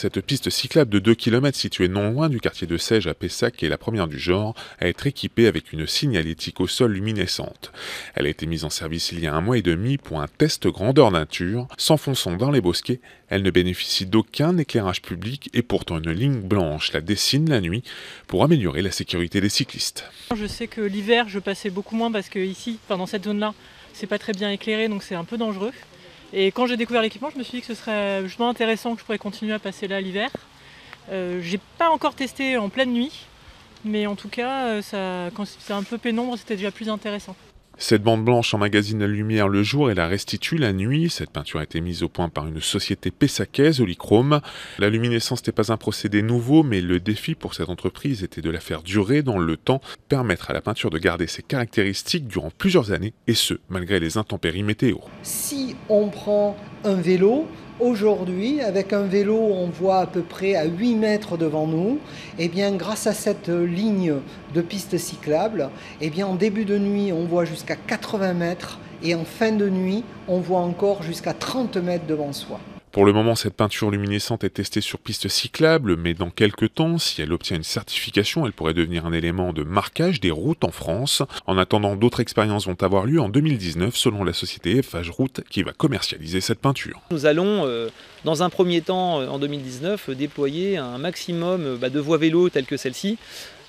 Cette piste cyclable de 2 km située non loin du quartier de Sège à Pessac est la première du genre à être équipée avec une signalétique au sol luminescente. Elle a été mise en service il y a 1 mois et demi pour un test grandeur nature. S'enfonçant dans les bosquets, elle ne bénéficie d'aucun éclairage public et pourtant une ligne blanche la dessine la nuit pour améliorer la sécurité des cyclistes. Je sais que l'hiver, je passais beaucoup moins parce que ici, dans cette zone-là, c'est pas très bien éclairé, donc c'est un peu dangereux. Et quand j'ai découvert l'équipement, je me suis dit que ce serait justement intéressant que je pourrais continuer à passer là l'hiver. J'ai pas encore testé en pleine nuit, mais en tout cas, quand c'est un peu pénombre, c'était déjà plus intéressant. Cette bande blanche emmagasine la lumière le jour et la restitue la nuit. Cette peinture a été mise au point par une société pessacaise, Olichrome. La luminescence n'était pas un procédé nouveau, mais le défi pour cette entreprise était de la faire durer dans le temps, permettre à la peinture de garder ses caractéristiques durant plusieurs années, et ce, malgré les intempéries météo. Si on prend un vélo, aujourd'hui, avec un vélo, on voit à peu près à 8 mètres devant nous. Et bien, grâce à cette ligne de piste cyclable, et bien, en début de nuit, on voit jusqu'à 80 mètres et en fin de nuit, on voit encore jusqu'à 30 mètres devant soi. Pour le moment, cette peinture luminescente est testée sur piste cyclable, mais dans quelques temps, si elle obtient une certification, elle pourrait devenir un élément de marquage des routes en France. En attendant, d'autres expériences vont avoir lieu en 2019, selon la société FH Route, qui va commercialiser cette peinture. Nous allons, dans un premier temps, en 2019, déployer un maximum de voies vélo telles que celle-ci.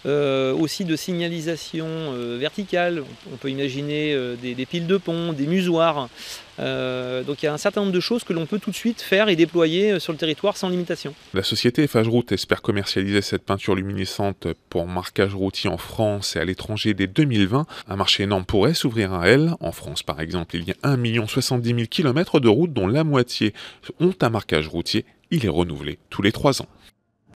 Aussi de signalisation verticale, on peut imaginer des piles de pont, des musoirs. Donc il y a un certain nombre de choses que l'on peut tout de suite faire et déployer sur le territoire sans limitation. La société FH Route espère commercialiser cette peinture luminescente pour marquage routier en France et à l'étranger dès 2020. Un marché énorme pourrait s'ouvrir à elle. En France par exemple, il y a 1 070 000 km de routes dont la moitié ont un marquage routier. Il est renouvelé tous les 3 ans.